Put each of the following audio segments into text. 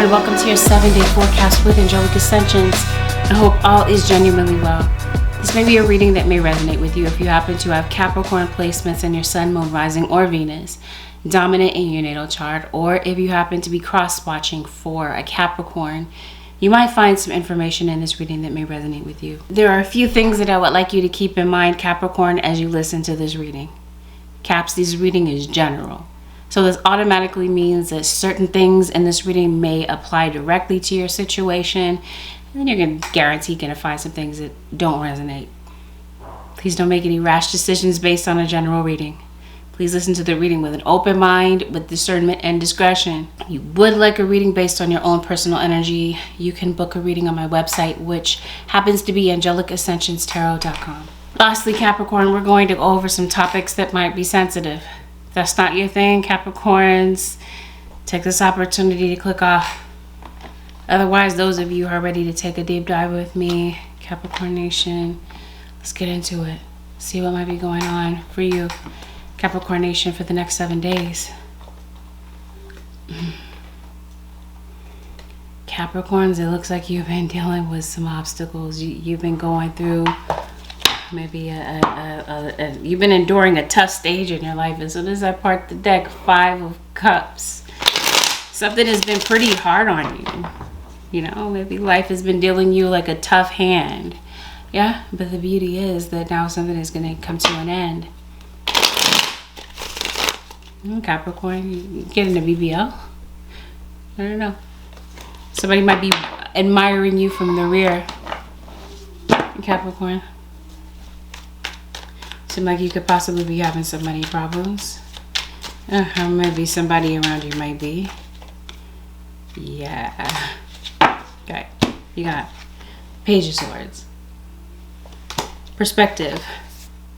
Capricorn, welcome to your 7-day forecast with Angelic Ascensions. I hope all is genuinely well. This may be a reading that may resonate with you if you happen to have Capricorn placements in your Sun, Moon, Rising, or Venus, dominant in your natal chart, or if you happen to be cross-watching for a Capricorn. You might find some information in this reading that may resonate with you. There are a few things that I would like you to keep in mind, Capricorn, as you listen to this reading. Caps, this reading is general. So this automatically means that certain things in this reading may apply directly to your situation. And then you're going to guarantee going to find some things that don't resonate. Please don't make any rash decisions based on a general reading. Please listen to the reading with an open mind, with discernment and discretion. If you would like a reading based on your own personal energy, you can book a reading on my website, which happens to be AngelicAscensionsTarot.com. Lastly, Capricorn, we're going to go over some topics that might be sensitive. If that's not your thing, Capricorns, take this opportunity to click off. Otherwise, those of you who are ready to take a deep dive with me, Capricorn Nation, let's get into it. See what might be going on for you, Capricorn Nation, for the next 7 days. Capricorns, it looks like you've been dealing with some obstacles. You've been going through maybe you've been enduring a tough stage in your life. And so this is I part the deck, 5 of Cups. Something has been pretty hard on you. You know, maybe life has been dealing you like a tough hand. Yeah, but the beauty is that now something is going to come to an end. Capricorn, you get into BBL? I don't know. Somebody might be admiring you from the rear, Capricorn. Seems like you could possibly be having some money problems. Or maybe somebody around you might be. Yeah. Okay. You got Page of Swords. Perspective.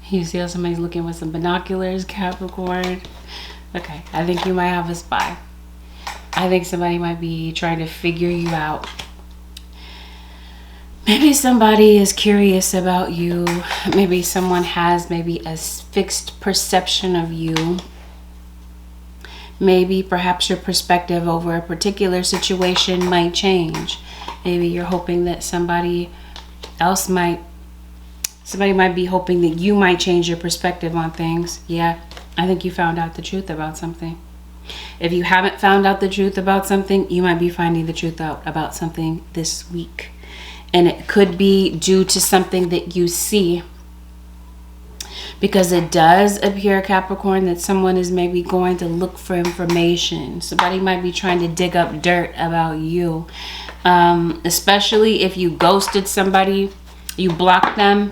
You see how somebody's looking with some binoculars, Capricorn? Okay. I think you might have a spy. I think somebody might be trying to figure you out. Maybe somebody is curious about you. Maybe someone has maybe a fixed perception of you. Maybe perhaps your perspective over a particular situation might change. Maybe you're hoping that somebody might be hoping that you might change your perspective on things. Yeah, I think you found out the truth about something. If you haven't found out the truth about something, you might be finding the truth out about something this week. And it could be due to something that you see. Because it does appear, Capricorn, that someone is maybe going to look for information. Somebody might be trying to dig up dirt about you. Especially if you ghosted somebody, you blocked them.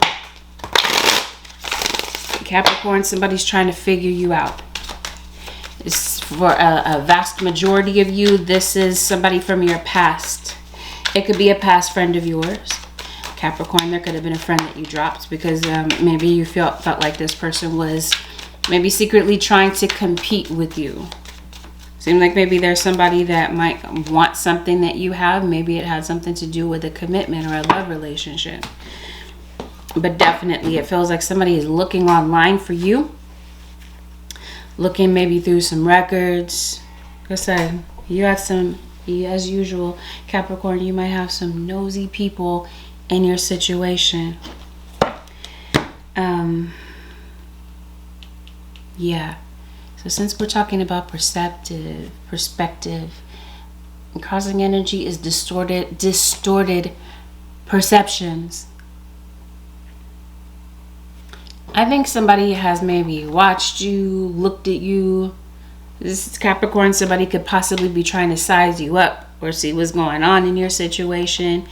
Capricorn, somebody's trying to figure you out. For a vast majority of you, this is somebody from your past. It could be a past friend of yours. Capricorn, there could have been a friend that you dropped because maybe you felt like this person was maybe secretly trying to compete with you. Seems like maybe there's somebody that might want something that you have. Maybe it had something to do with a commitment or a love relationship. But definitely it feels like somebody is looking online for you. Looking maybe through some records. Like I said, you had some... As usual, Capricorn, you might have some nosy people in your situation. Yeah. So since we're talking about perspective, and causing energy is distorted perceptions. I think somebody has maybe watched you, looked at you. This is Capricorn, somebody could possibly be trying to size you up or see what's going on in your situation.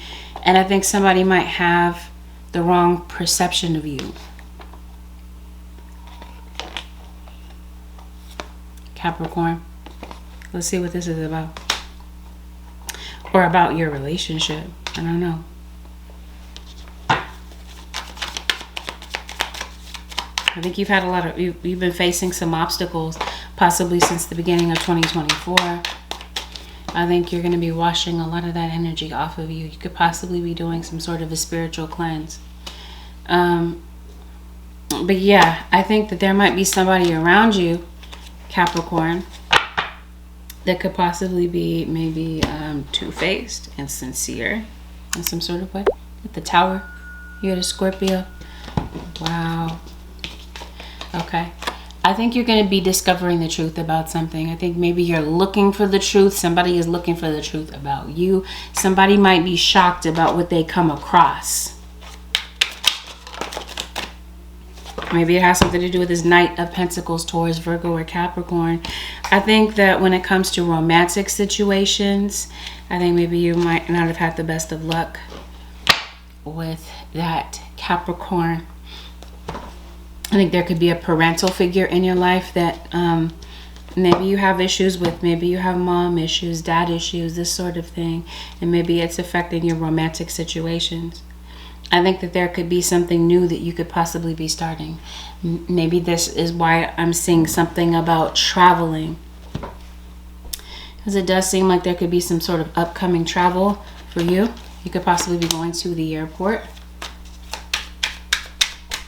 And I think somebody might have the wrong perception of you. Capricorn, let's see what this is about. Or about your relationship. I don't know. I think you've had you've been facing some obstacles, possibly since the beginning of 2024. I think you're going to be washing a lot of that energy off of you. You could possibly be doing some sort of a spiritual cleanse. But yeah, I think that there might be somebody around you, Capricorn, that could possibly be maybe two-faced and sincere in some sort of way. With the Tower, you had a Scorpio. Wow. Okay. I think you're going to be discovering the truth about something. I think maybe you're looking for the truth. Somebody is looking for the truth about you. Somebody might be shocked about what they come across. Maybe it has something to do with this Knight of Pentacles, Taurus, Virgo, or Capricorn. I think that when it comes to romantic situations, I think maybe you might not have had the best of luck with that Capricorn. I think there could be a parental figure in your life that maybe you have issues with. Maybe you have mom issues, dad issues, this sort of thing. And maybe it's affecting your romantic situations. I think that there could be something new that you could possibly be starting. Maybe this is why I'm seeing something about traveling. Because it does seem like there could be some sort of upcoming travel for you. You could possibly be going to the airport.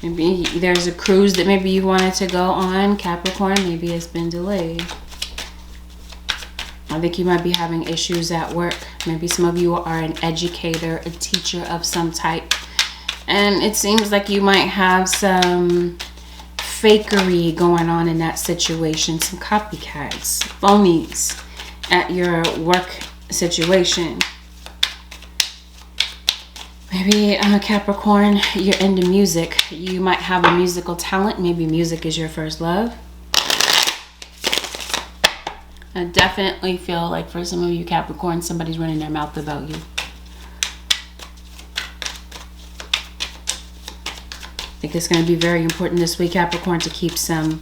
Maybe there's a cruise that maybe you wanted to go on, Capricorn. Maybe it's been delayed. I think you might be having issues at work. Maybe some of you are an educator, a teacher of some type. And it seems like you might have some fakery going on in that situation. Some copycats, phonies at your work situation. Maybe Capricorn, you're into music. You might have a musical talent. Maybe music is your first love. I definitely feel like for some of you Capricorn, somebody's running their mouth about you. I think it's going to be very important this week, Capricorn, to keep some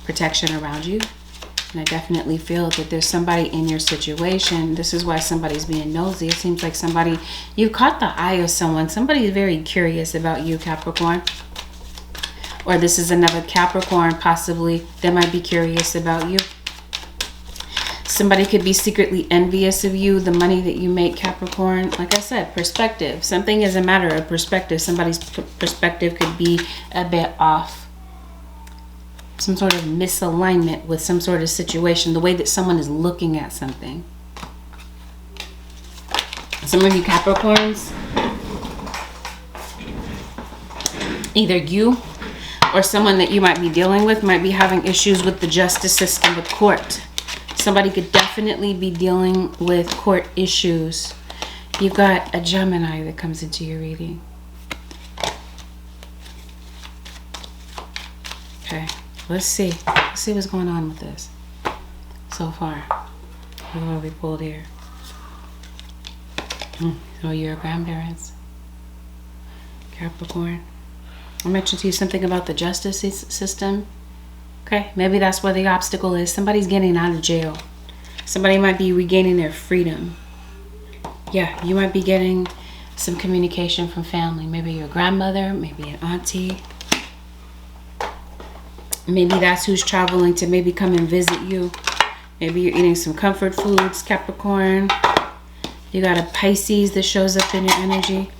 protection around you. And I definitely feel that there's somebody in your situation. This is why somebody's being nosy. It seems like somebody, you caught the eye of someone. Somebody is very curious about you, Capricorn. Or this is another Capricorn, possibly, that might be curious about you. Somebody could be secretly envious of you, the money that you make, Capricorn. Like I said, perspective. Something is a matter of perspective. Somebody's perspective could be a bit off. Some sort of misalignment with some sort of situation. The way that someone is looking at something. Some of you Capricorns, either you or someone that you might be dealing with might be having issues with the justice system, with court. Somebody could definitely be dealing with court issues. You've got a Gemini that comes into your reading. Okay, let's see. Let's see what's going on with this so far. What have we pulled here? So your grandparents, Capricorn. I mentioned to you something about the justice system. Okay, maybe that's where the obstacle is. Somebody's getting out of jail. Somebody might be regaining their freedom. Yeah, you might be getting some communication from family. Maybe your grandmother, maybe an auntie. Maybe that's who's traveling to maybe come and visit you. Maybe you're eating some comfort foods, Capricorn. You got a Pisces that shows up in your energy.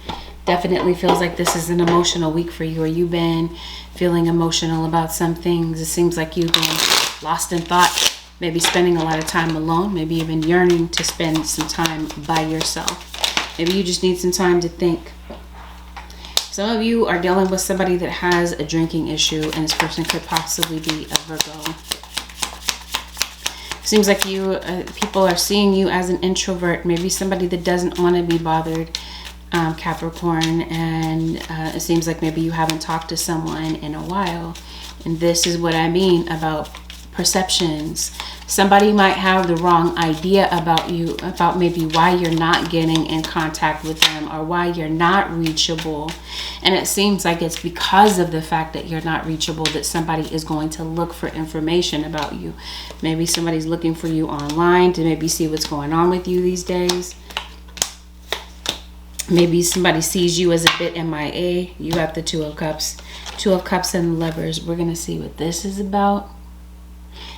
Definitely feels like this is an emotional week for you, or you've been feeling emotional about some things. It seems like you've been lost in thought, maybe spending a lot of time alone, maybe even yearning to spend some time by yourself. Maybe you just need some time to think. Some of you are dealing with somebody that has a drinking issue, and this person could possibly be a Virgo. Seems like you people are seeing you as an introvert, maybe somebody that doesn't want to be bothered. Capricorn, and it seems like maybe you haven't talked to someone in a while, and this is what I mean about perceptions. Somebody might have the wrong idea about you, about maybe why you're not getting in contact with them or why you're not reachable, and it seems like it's because of the fact that you're not reachable that somebody is going to look for information about you. Maybe somebody's looking for you online to maybe see what's going on with you these days. Maybe somebody sees you as a bit MIA. You have the Two of Cups. Two of Cups and the Lovers. We're going to see what this is about.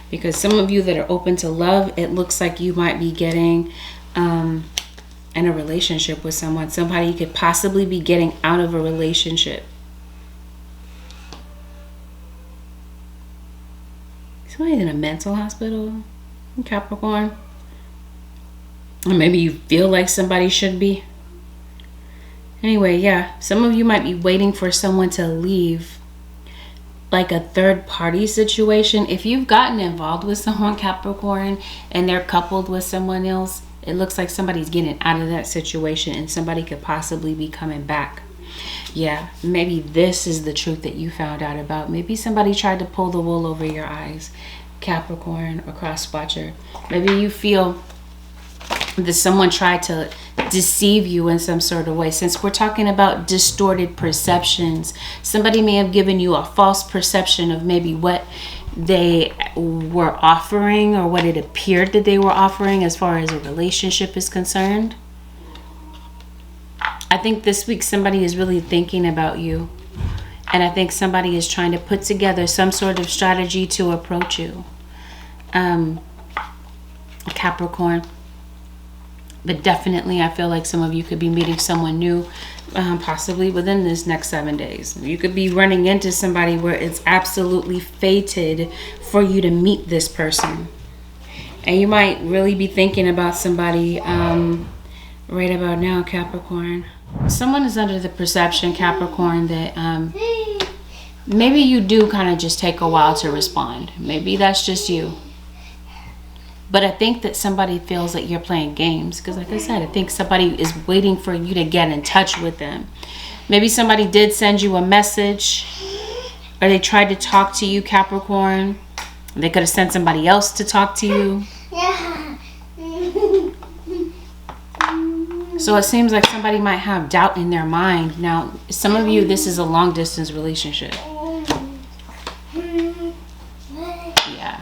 Because some of you that are open to love, it looks like you might be getting in a relationship with someone. Somebody could possibly be getting out of a relationship. Somebody's in a mental hospital. Capricorn. Or maybe you feel like somebody should be. Anyway, yeah, some of you might be waiting for someone to leave, like a third party situation. If you've gotten involved with someone, Capricorn, and they're coupled with someone else, it looks like somebody's getting out of that situation and somebody could possibly be coming back. Yeah, maybe this is the truth that you found out about. Maybe somebody tried to pull the wool over your eyes, Capricorn or cross watcher. Maybe you feel that someone tried to deceive you in some sort of way. Since we're talking about distorted perceptions, somebody may have given you a false perception of maybe what they were offering or what it appeared that they were offering as far as a relationship is concerned. I think this week somebody is really thinking about you, and I think somebody is trying to put together some sort of strategy to approach you, Capricorn. But definitely I feel like some of you could be meeting someone new, possibly within this next 7 days. You could be running into somebody where it's absolutely fated for you to meet this person. And you might really be thinking about somebody right about now, Capricorn. Someone is under the perception, Capricorn, that maybe you do kind of just take a while to respond. Maybe that's just you. But I think that somebody feels that you're playing games. Because like I said, I think somebody is waiting for you to get in touch with them. Maybe somebody did send you a message. Or they tried to talk to you, Capricorn. They could have sent somebody else to talk to you. So it seems like somebody might have doubt in their mind. Now, some of you, this is a long distance relationship. Yeah.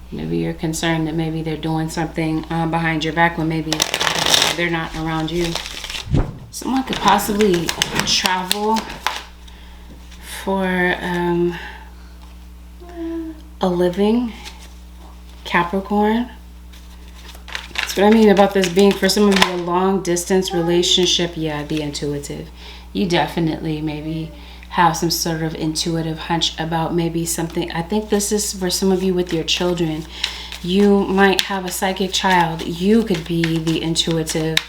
Maybe you're concerned that maybe they're doing something behind your back when maybe they're not around you. Someone could possibly travel for a living, Capricorn. That's what I mean about this being, for some of you, a long distance relationship. Yeah, be intuitive. You definitely maybe have some sort of intuitive hunch about maybe something. I think this is for some of you with your children. You might have a psychic child. You could be the intuitive,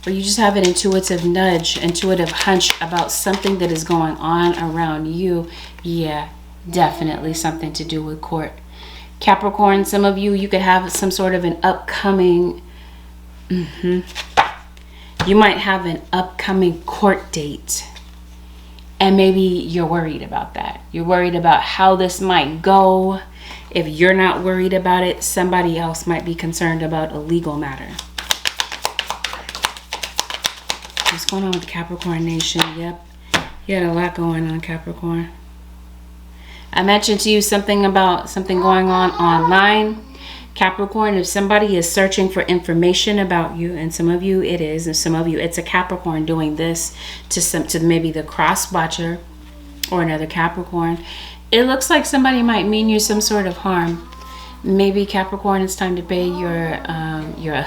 or you just have an intuitive nudge, intuitive hunch about something that is going on around you. Yeah, definitely something to do with court. Capricorn, some of you, you could have some sort of an upcoming, you might have an upcoming court date. And maybe you're worried about that. You're worried about how this might go. If you're not worried about it, somebody else might be concerned about a legal matter. What's going on with the Capricorn Nation? Yep. You had a lot going on, Capricorn. I mentioned to you something about something going on online. Capricorn, if somebody is searching for information about you, and some of you it is, and some of you it's a Capricorn doing this to maybe the cross watcher or another Capricorn, it looks like somebody might mean you some sort of harm. Maybe Capricorn, it's time to pay your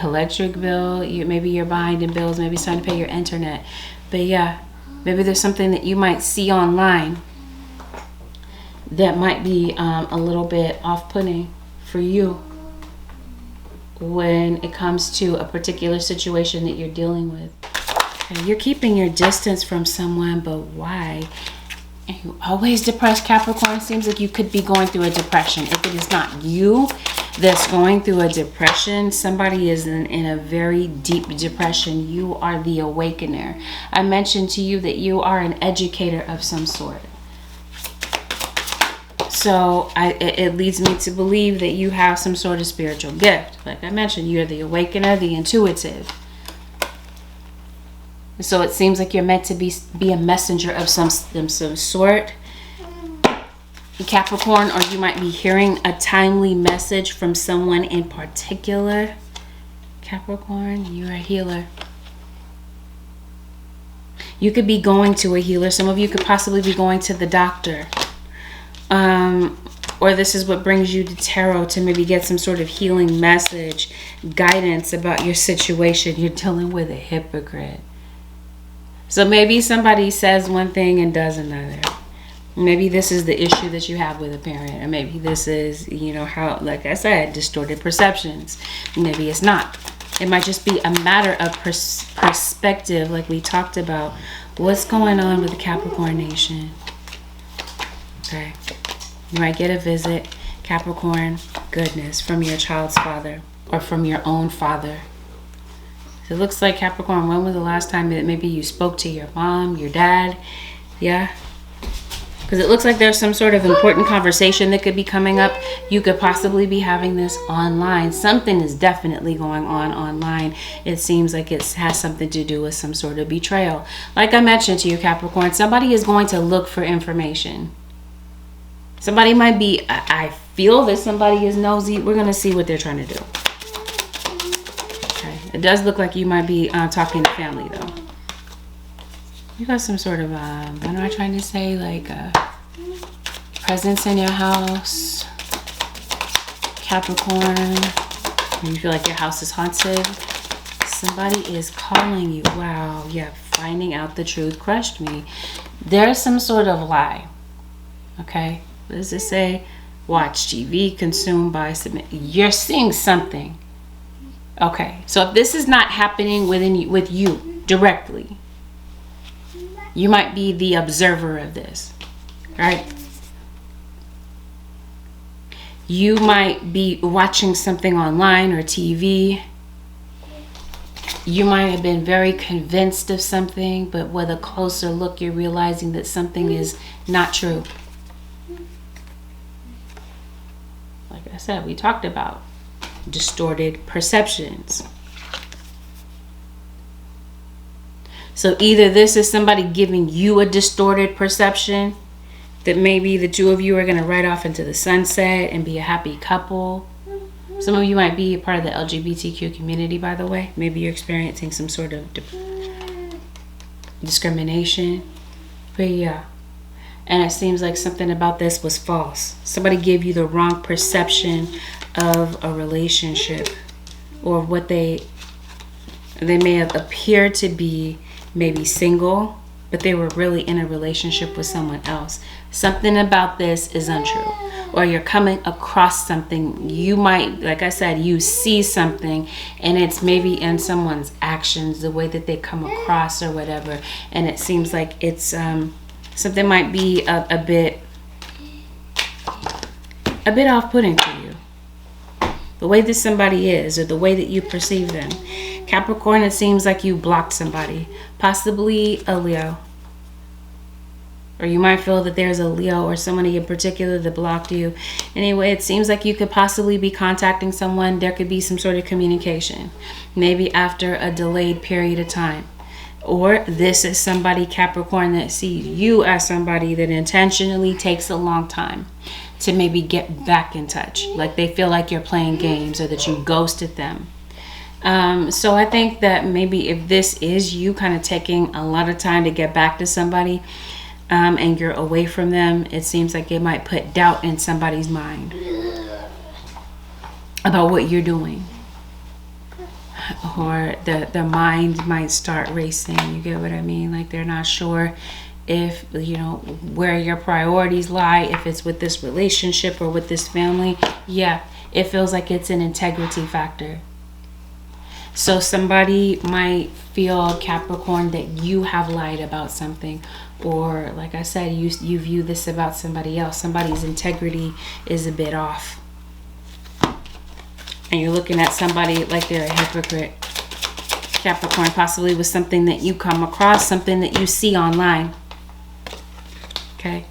electric bill. Maybe you're behind in bills. Maybe it's time to pay your internet. But yeah, maybe there's something that you might see online that might be a little bit off-putting for you when it comes to a particular situation that you're dealing with. Okay, you're keeping your distance from someone, but why? And you always depressed, Capricorn. Seems like you could be going through a depression. If it is not you that's going through a depression, somebody is in a very deep depression. You are the awakener. I mentioned to you that you are an educator of some sort. So it leads me to believe that you have some sort of spiritual gift. Like I mentioned, you're the awakener, the intuitive. So it seems like you're meant to be a messenger of some sort, Capricorn, or you might be hearing a timely message from someone in particular. Capricorn, you're a healer. You could be going to a healer. Some of you could possibly be going to the doctor. Or this is what brings you to tarot, to maybe get some sort of healing message, guidance about your situation. You're dealing with a hypocrite. So maybe somebody says one thing and does another. Maybe this is the issue that you have with a parent, or maybe this is, how, like I said, distorted perceptions. Maybe it's not. It might just be a matter of perspective, like we talked about. What's going on with the Capricorn nation? Okay. You might get a visit, Capricorn, goodness, from your child's father or from your own father. It looks like, Capricorn, when was the last time that maybe you spoke to your mom, your dad? Yeah. Because it looks like there's some sort of important conversation that could be coming up. You could possibly be having this online. Something is definitely going on online. It seems like it has something to do with some sort of betrayal. Like I mentioned to you, Capricorn, somebody is going to look for information. Somebody might be, I feel that somebody is nosy. We're going to see what they're trying to do. Okay. It does look like you might be talking to family, though. You got some sort of, what am I trying to say? Like, presence in your house. Capricorn. You feel like your house is haunted. Somebody is calling you. Wow. Yeah. Finding out the truth crushed me. There's some sort of lie. Okay. What does it say? Watch TV, consumed by, submit. You're seeing something. Okay. So if this is not happening with you directly, you might be the observer of this, right? You might be watching something online or TV. You might have been very convinced of something, but with a closer look, you're realizing that something is not true. Like I said, we talked about distorted perceptions. So either this is somebody giving you a distorted perception that maybe the two of you are going to ride off into the sunset and be a happy couple. Some of you might be a part of the LGBTQ community, by the way. Maybe you're experiencing some sort of discrimination. But yeah. And it seems like something about this was false. Somebody gave you the wrong perception of a relationship, or what they may have appeared to be. Maybe single, but they were really in a relationship with someone else. Something about this is untrue. Or you're coming across something. You might, like I said, you see something, and it's maybe in someone's actions, the way that they come across or whatever. And it seems like it's something might be a bit off-putting to you. The way that somebody is, or the way that you perceive them. Capricorn, it seems like you blocked somebody, possibly a Leo. Or you might feel that there's a Leo or somebody in particular that blocked you. Anyway, it seems like you could possibly be contacting someone. There could be some sort of communication, maybe after a delayed period of time. Or this is somebody, Capricorn, that sees you as somebody that intentionally takes a long time to maybe get back in touch. Like they feel like you're playing games, or that you ghosted them. So I think that maybe if this is you kind of taking a lot of time to get back to somebody, and you're away from them, it seems like it might put doubt in somebody's mind about what you're doing. Or their mind might start racing. You get what I mean? Like they're not sure if, where your priorities lie, if it's with this relationship or with this family. Yeah, it feels like it's an integrity factor. So somebody might feel, Capricorn, that you have lied about something. Or like I said, you view this about somebody else. Somebody's integrity is a bit off. And you're looking at somebody like they're a hypocrite. Capricorn, possibly with something that you come across, something that you see online. Okay.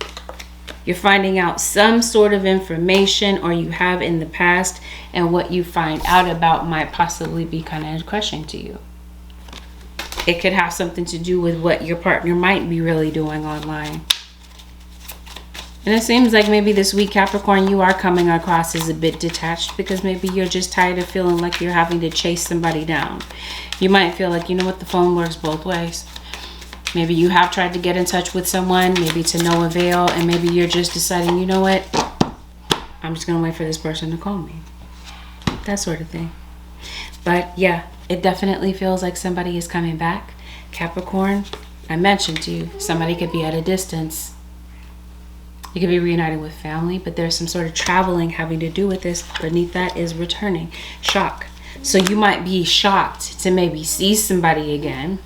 You're finding out some sort of information, or you have in the past, and what you find out about might possibly be kind of crushing to you. It could have something to do with what your partner might be really doing online. And it seems like maybe this week, Capricorn, you are coming across as a bit detached, because maybe you're just tired of feeling like you're having to chase somebody down. You might feel like, the phone works both ways. Maybe you have tried to get in touch with someone, maybe to no avail, and maybe you're just deciding, you know what? I'm just going to wait for this person to call me. That sort of thing. But yeah, it definitely feels like somebody is coming back. Capricorn, I mentioned to you, somebody could be at a distance. You could be reuniting with family, but there's some sort of traveling having to do with this. Beneath that is returning. Shock. So you might be shocked to maybe see somebody again,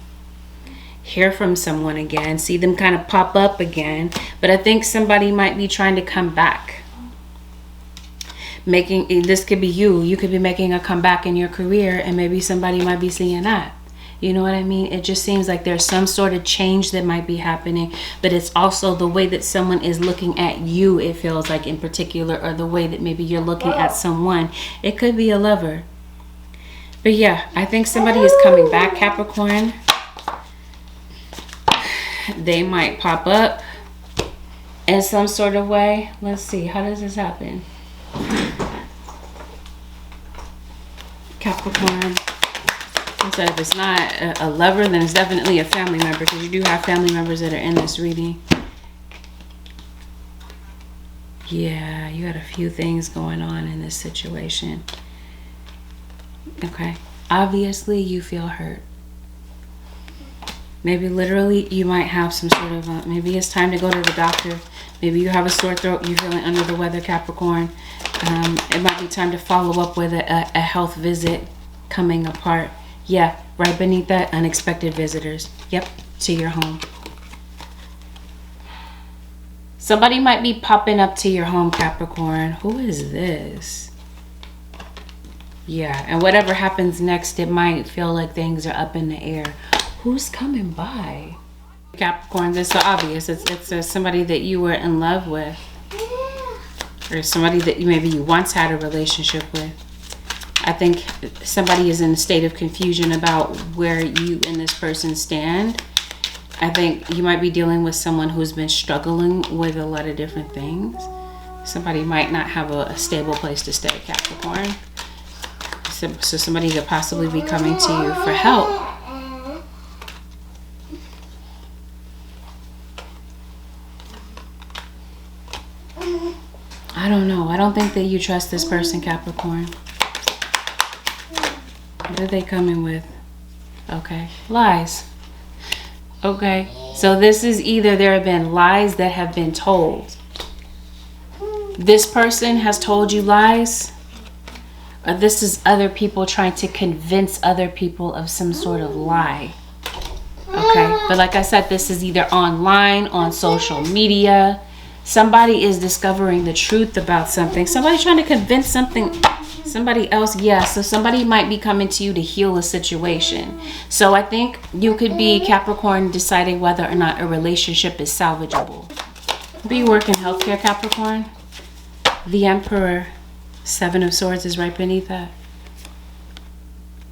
hear from someone again, see them kind of pop up again. But I think somebody might be trying to come back. This could be you could be making a comeback in your career, and maybe somebody might be seeing that. You know what I mean? It just seems like there's some sort of change that might be happening, but it's also the way that someone is looking at you, it feels like, in particular, or the way that maybe you're looking at someone. It could be a lover. But yeah, I think somebody is coming back, Capricorn. They might pop up in some sort of way. Let's see, how does this happen? Capricorn. So if it's not a lover, then it's definitely a family member, because you do have family members that are in this reading. Yeah, you got a few things going on in this situation. Okay. Obviously, you feel hurt. Maybe literally you might have some sort of, maybe it's time to go to the doctor. Maybe you have a sore throat, you're feeling under the weather, Capricorn. It might be time to follow up with a health visit coming apart. Yeah, right beneath that, unexpected visitors. Yep, to your home. Somebody might be popping up to your home, Capricorn. Who is this? Yeah, and whatever happens next, it might feel like things are up in the air. Who's coming by? Capricorn, this is so obvious. It's somebody that you were in love with. Or somebody that maybe you once had a relationship with. I think somebody is in a state of confusion about where you and this person stand. I think you might be dealing with someone who's been struggling with a lot of different things. Somebody might not have a stable place to stay, Capricorn. So somebody could possibly be coming to you for help. I don't know. I don't think that you trust this person, Capricorn. What are they coming with? Okay. Lies. Okay. So this is either there have been lies that have been told. This person has told you lies. Or this is other people trying to convince other people of some sort of lie. Okay. But like I said, this is either online, on social media. Somebody is discovering the truth about something. Somebody's trying to convince somebody else. Yeah, so somebody might be coming to you to heal a situation. So I think you could be, Capricorn, deciding whether or not a relationship is salvageable. Maybe you work in healthcare, Capricorn. The Emperor, 7 of Swords is right beneath that.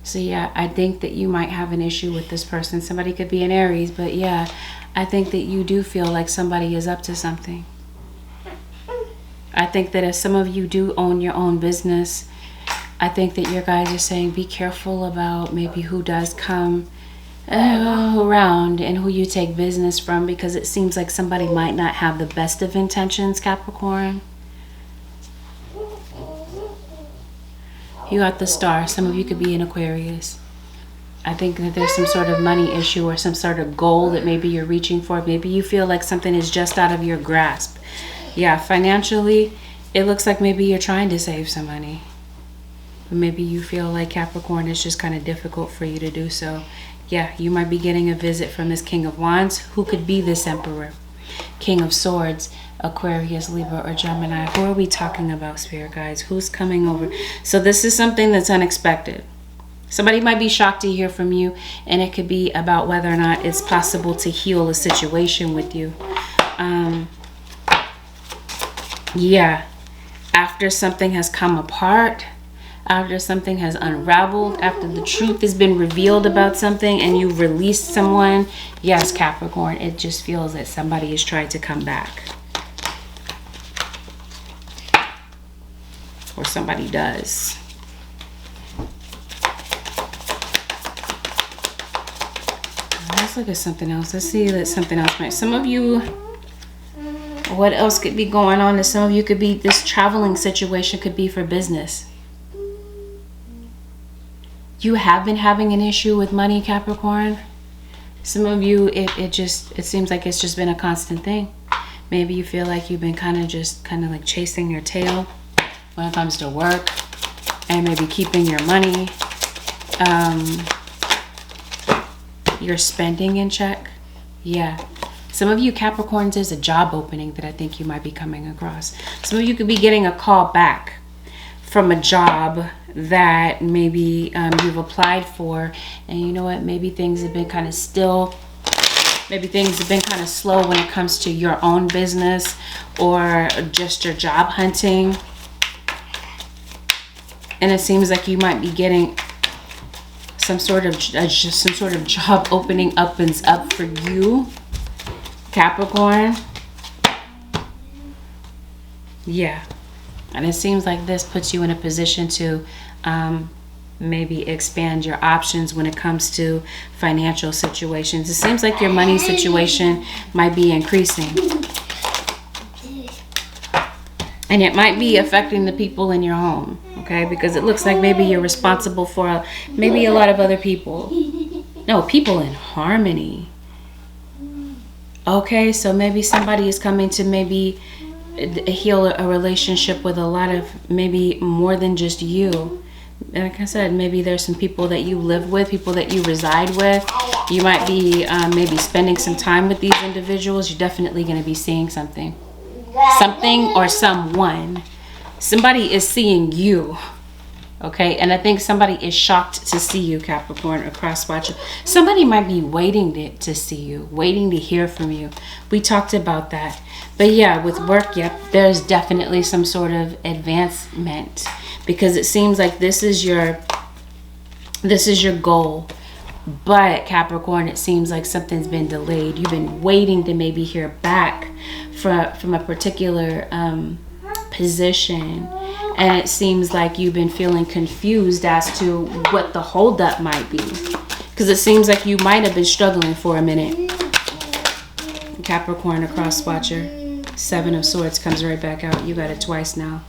So yeah, I think that you might have an issue with this person. Somebody could be an Aries, but yeah, I think that you do feel like somebody is up to something. I think that if some of you do own your own business, I think that your guys are saying be careful about maybe who does come around and who you take business from, because it seems like somebody might not have the best of intentions, Capricorn. You got the Star. Some of you could be in Aquarius. I think that there's some sort of money issue or some sort of goal that maybe you're reaching for. Maybe you feel like something is just out of your grasp. Yeah, financially, it looks like maybe you're trying to save some money. But maybe you feel like, Capricorn, it's just kind of difficult for you to do so. Yeah, you might be getting a visit from this King of Wands. Who could be this Emperor? King of Swords, Aquarius, Libra, or Gemini. Who are we talking about, Spirit Guides? Who's coming over? So this is something that's unexpected. Somebody might be shocked to hear from you, and it could be about whether or not it's possible to heal a situation with you. Yeah, after something has come apart, after something has unraveled, after the truth has been revealed about something and you've released someone, yes, Capricorn, it just feels that somebody is trying to come back. Or somebody does. Let's look at something else. Let's see that something else might. Some of you, what else could be going on? Some of you could be, this traveling situation could be for business. You have been having an issue with money, Capricorn. Some of you, it seems like it's just been a constant thing. Maybe you feel like you've been kind of like chasing your tail when it comes to work, and maybe keeping your money, your spending in check. Yeah. Some of you Capricorns, there's a job opening that I think you might be coming across. Some of you could be getting a call back from a job that maybe you've applied for, and you know what, maybe things have been kind of still. Maybe things have been kind of slow when it comes to your own business or just your job hunting. And it seems like you might be getting some sort of job opening up for you, Capricorn. Yeah. And it seems like this puts you in a position to maybe expand your options when it comes to financial situations. It seems like your money situation might be increasing. And it might be affecting the people in your home, okay? Because it looks like maybe you're responsible for maybe a lot of other people. No, people in harmony. Okay, so maybe somebody is coming to maybe heal a relationship with a lot of, maybe more than just you. Like I said, maybe there's some people that you live with, people that you reside with. You might be maybe spending some time with these individuals. You're definitely going to be seeing something or someone. Somebody is seeing you, okay? And I think somebody is shocked to see you, Capricorn, or cross-watcher. Somebody might be waiting to see you, waiting to hear from you. We talked about that. But yeah, with work, yep, there's definitely some sort of advancement, because it seems like this is your goal. But Capricorn, it seems like something's been delayed. You've been waiting to maybe hear back from a particular position, and it seems like you've been feeling confused as to what the holdup might be, because it seems like you might have been struggling for a minute. Capricorn, a cross-watcher. 7 of Swords comes right back out. You got it twice now.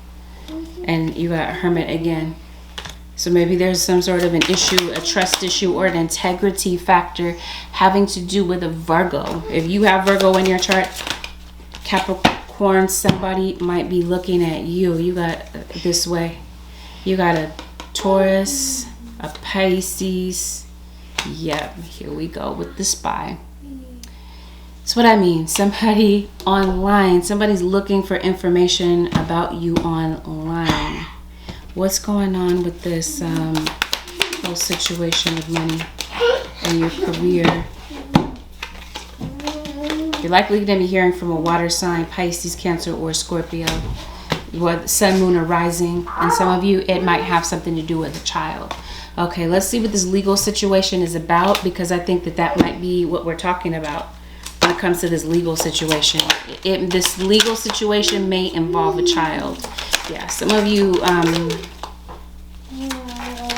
And you got Hermit again. So maybe there's some sort of an issue, a trust issue, or an integrity factor having to do with a Virgo. If you have Virgo in your chart, Capricorn, somebody might be looking at you. You got this way. You got a Taurus, a Pisces. Yep, here we go with the Spy. That's what I mean. Somebody online, somebody's looking for information about you online. What's going on with this whole situation with money and your career? You're likely going to be hearing from a water sign, Pisces, Cancer, or Scorpio. With Sun, Moon, or Rising. And some of you, it might have something to do with a child. Okay, let's see what this legal situation is about, because I think that might be what we're talking about when it comes to this legal situation. This legal situation may involve a child. Yeah, some of you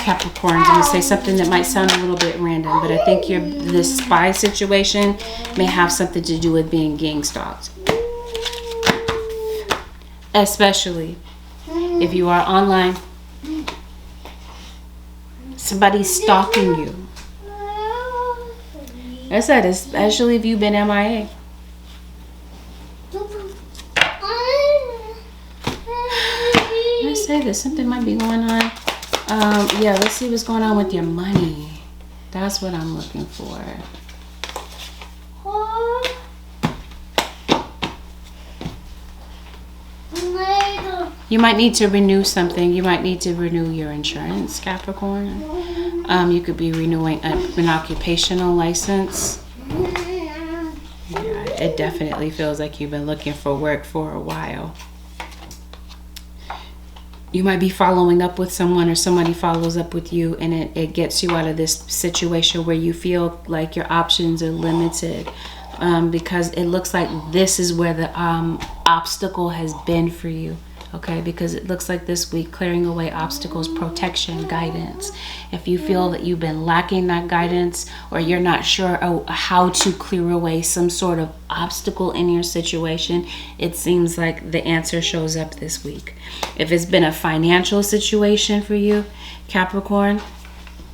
Capricorns, I'm going to say something that might sound a little bit random, but I think this spy situation may have something to do with being gang stalked. Especially if you are online. Somebody's stalking you. I said, especially if you've been MIA. Let's say this. Something might be going on. Yeah, let's see what's going on with your money. That's what I'm looking for. You might need to renew something. You might need to renew your insurance, Capricorn. You could be renewing an occupational license. Yeah, it definitely feels like you've been looking for work for a while. You might be following up with someone, or somebody follows up with you, and it gets you out of this situation where you feel like your options are limited, because it looks like this is where the obstacle has been for you. Okay, because it looks like this week, clearing away obstacles, protection, guidance. If you feel that you've been lacking that guidance, or you're not sure how to clear away some sort of obstacle in your situation, it seems like the answer shows up this week. If it's been a financial situation for you, Capricorn,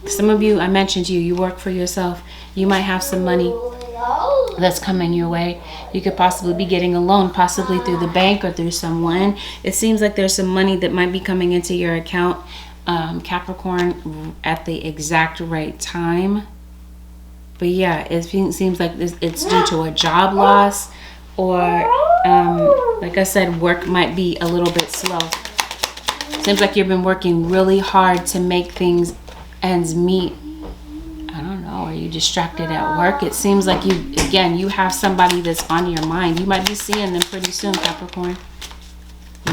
some of you, I mentioned to you, you work for yourself. You might have some money that's coming your way. You could possibly be getting a loan, possibly through the bank or through someone. It seems like there's some money that might be coming into your account, Capricorn, at the exact right time. But yeah, it seems like it's due to a job loss, or like I said, work might be a little bit slow. Seems like you've been working really hard to make things ends meet. I don't know, are you distracted at work? It seems like you have somebody that's on your mind. You might be seeing them pretty soon, Capricorn.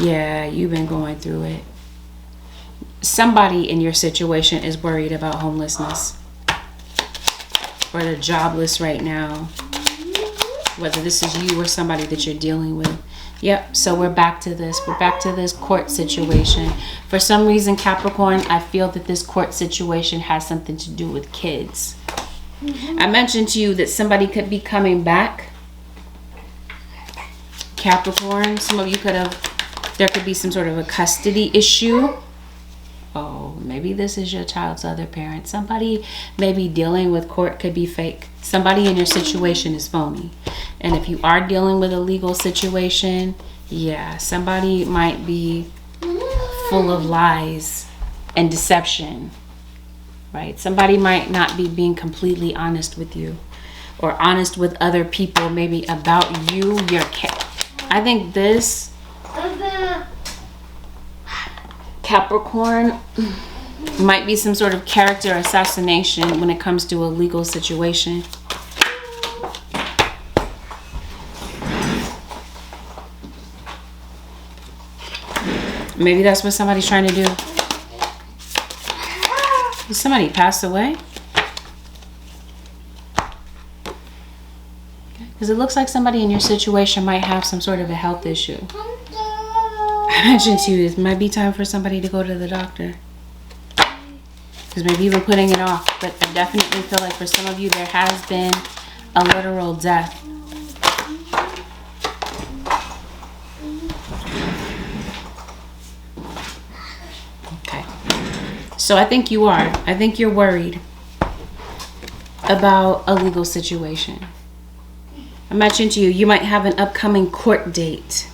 Yeah, you've been going through it. Somebody in your situation is worried about homelessness, or they're jobless right now, whether this is you or somebody that you're dealing with. Yep, so we're back to this. We're back to this court situation. For some reason, Capricorn, I feel that this court situation has something to do with kids. I mentioned to you that somebody could be coming back. Capricorn, some of you there could be some sort of a custody issue. Oh, maybe this is your child's other parent. Somebody maybe dealing with court could be fake. Somebody in your situation is phony. And if you are dealing with a legal situation, yeah, somebody might be full of lies and deception, right? Somebody might not be being completely honest with you, or honest with other people, maybe about you, I think this Capricorn might be some sort of character assassination when it comes to a legal situation. Maybe that's what somebody's trying to do. Did somebody pass away? Because it looks like somebody in your situation might have some sort of a health issue. I mentioned to you, it might be time for somebody to go to the doctor. Because maybe you've been putting it off. But I definitely feel like for some of you, there has been a literal death. Okay. So I think you're worried about a legal situation. I mentioned to you, you might have an upcoming court date.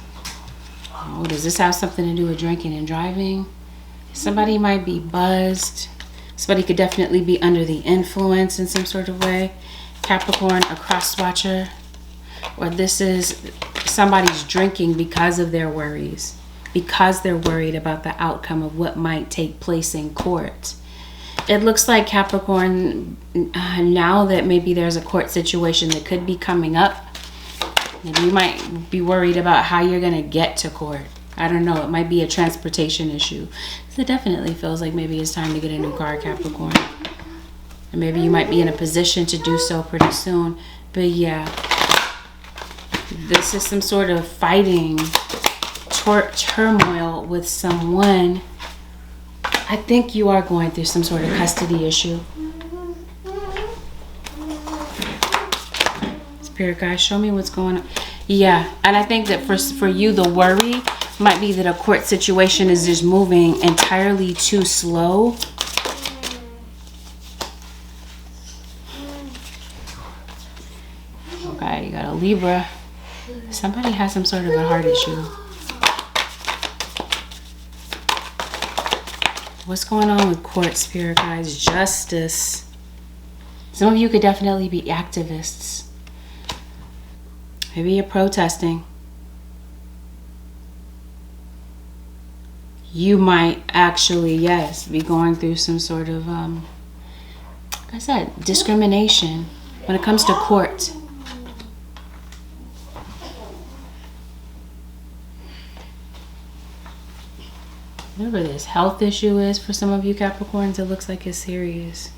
Oh, does this have something to do with drinking and driving? Somebody might be buzzed. Somebody could definitely be under the influence in some sort of way. Capricorn, a cross-watcher. Or this is somebody's drinking because of their worries. Because they're worried about the outcome of what might take place in court. It looks like Capricorn, now that maybe there's a court situation that could be coming up, and you might be worried about how you're going to get to court. I don't know. It might be a transportation issue. So it definitely feels like maybe it's time to get a new car, Capricorn. And maybe you might be in a position to do so pretty soon. But yeah, this is some sort of fighting, turmoil with someone. I think you are going through some sort of custody issue. Spirit guys, show me what's going on. Yeah, and I think that for you, the worry might be that a court situation is just moving entirely too slow. Okay, you got a Libra. Somebody has some sort of a heart issue. What's going on with court, Spirit guys? Justice. Some of you could definitely be activists. Maybe you're protesting. You might actually, yes, be going through some sort of, like I said, discrimination when it comes to court. Whatever this health issue is for some of you Capricorns, it looks like it's serious.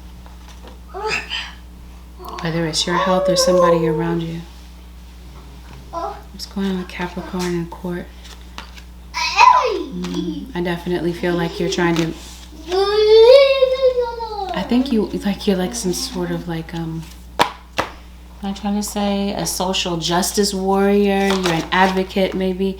Whether it's your health or somebody around you. What's going on with Capricorn in court? I definitely feel like you're trying to... I think you're like some sort of like, I'm trying to say a social justice warrior. You're an advocate maybe.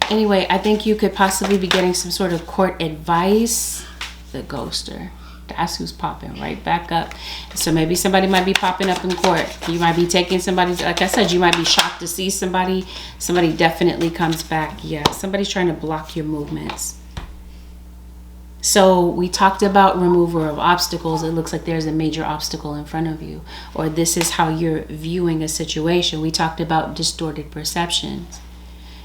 Anyway, I think you could possibly be getting some sort of court advice. The ghoster. That's who's popping right back up. So maybe somebody might be popping up in court. You might be taking somebody's, like I said, you might be shocked to see somebody. Somebody definitely comes back. Yeah, somebody's trying to block your movements. So we talked about remover of obstacles. It looks like there's a major obstacle in front of you, or this is how you're viewing a situation. We talked about distorted perceptions.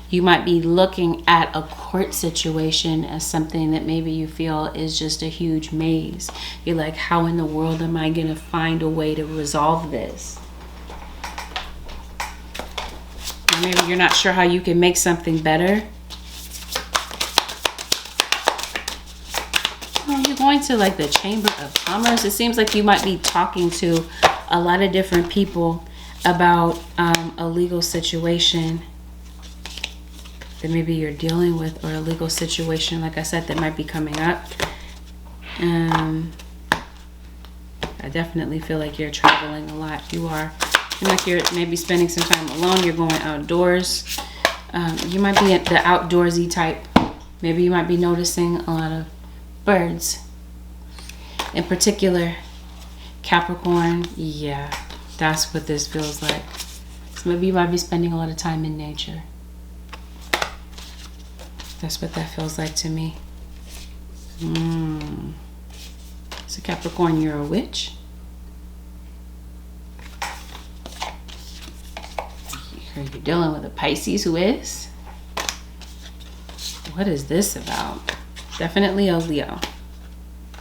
You might be looking at a court situation as something that maybe you feel is just a huge maze. You're like, how in the world am I going to find a way to resolve this? Or maybe you're not sure how you can make something better. You're going to like the Chamber of Commerce. It seems like you might be talking to a lot of different people about a legal situation that maybe you're dealing with, or a legal situation, like I said, that might be coming up. I definitely feel like you're traveling a lot. You are. Feel like you're maybe spending some time alone. You're going outdoors. You might be the outdoorsy type. Maybe you might be noticing a lot of birds. In particular, Capricorn. Yeah, that's what this feels like. So maybe you might be spending a lot of time in nature. That's what that feels like to me. So Capricorn, you're a witch. Are you dealing with a Pisces who is? What is this about? Definitely a Leo.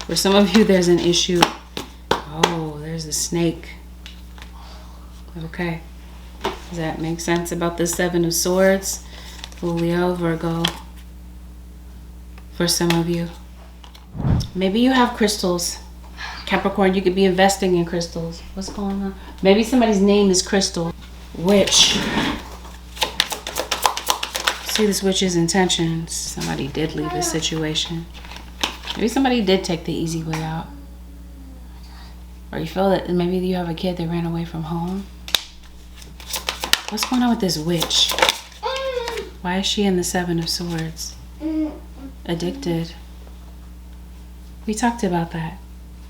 For some of you, there's an issue. Oh, there's a snake. Okay. Does that make sense about the Seven of Swords? Leo, Virgo. For some of you. Maybe you have crystals. Capricorn, you could be investing in crystals. What's going on? Maybe somebody's name is Crystal. Witch. See this witch's intentions. Somebody did leave a situation. Maybe somebody did take the easy way out. Or you feel that maybe you have a kid that ran away from home. What's going on with this witch? Why is she in the Seven of Swords? Addicted. We talked about that.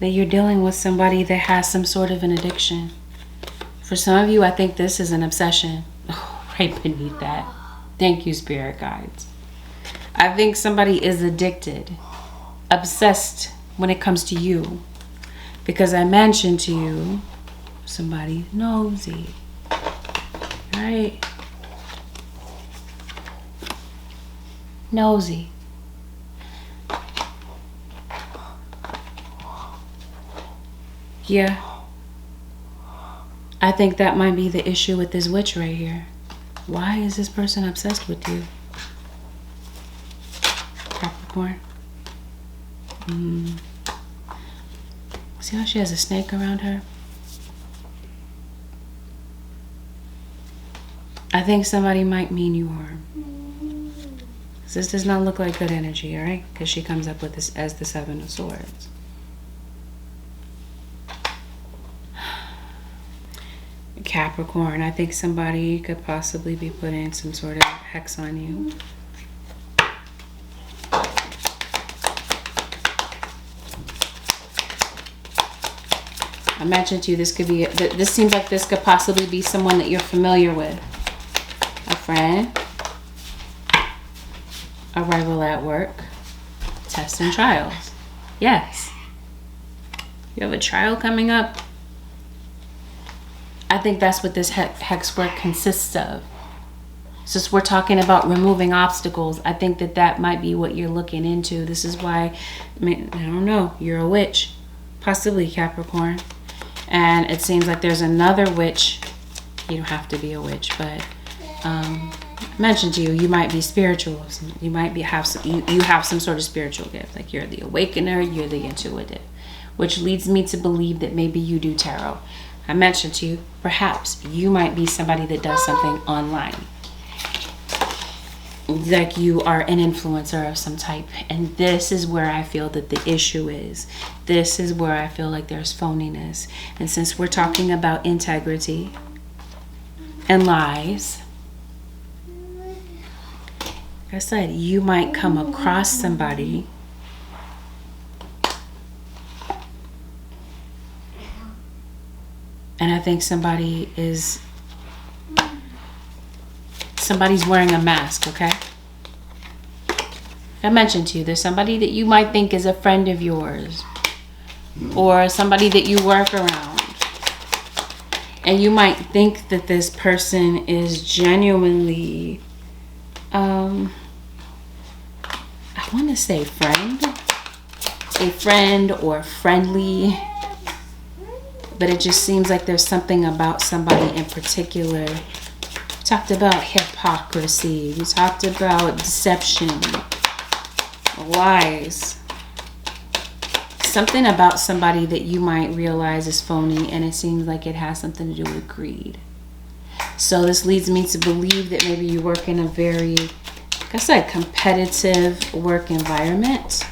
That you're dealing with somebody that has some sort of an addiction. For some of you, I think this is an obsession. Oh, right beneath that. Thank you, spirit guides. I think somebody is addicted, obsessed when it comes to you. Because I mentioned to you, somebody nosy. Right? Nosy. Yeah. I think that might be the issue with this witch right here. Why is this person obsessed with you? Capricorn. See how she has a snake around her? I think somebody might mean you harm. This does not look like good energy, all right? Because she comes up with this as the Seven of Swords. Capricorn, I think somebody could possibly be putting some sort of hex on you. I mentioned to you this could be, this seems like this could possibly be someone that you're familiar with. A friend, a rival at work, tests and trials. Yes. You have a trial coming up. I think that's what this hex work consists of. Since we're talking about removing obstacles, I think that that might be what you're looking into. This is why, I don't know, you're a witch. Possibly Capricorn. And it seems like there's another witch. You don't have to be a witch, but I mentioned to you, you might be spiritual. You might be you have some sort of spiritual gift. Like you're the awakener, you're the intuitive. Which leads me to believe that maybe you do tarot. I mentioned to you, perhaps you might be somebody that does something online. Like you are an influencer of some type. And this is where I feel that the issue is. This is where I feel like there's phoniness. And since we're talking about integrity and lies, like I said, you might come across somebody And I think somebody's wearing a mask, okay? I mentioned to you, there's somebody that you might think is a friend of yours or somebody that you work around. And you might think that this person is genuinely, I want to say a friend or friendly, but it just seems like there's something about somebody in particular. We talked about hypocrisy. We talked about deception, lies. Something about somebody that you might realize is phony, and it seems like it has something to do with greed. So this leads me to believe that maybe you work in a very, like I said, competitive work environment.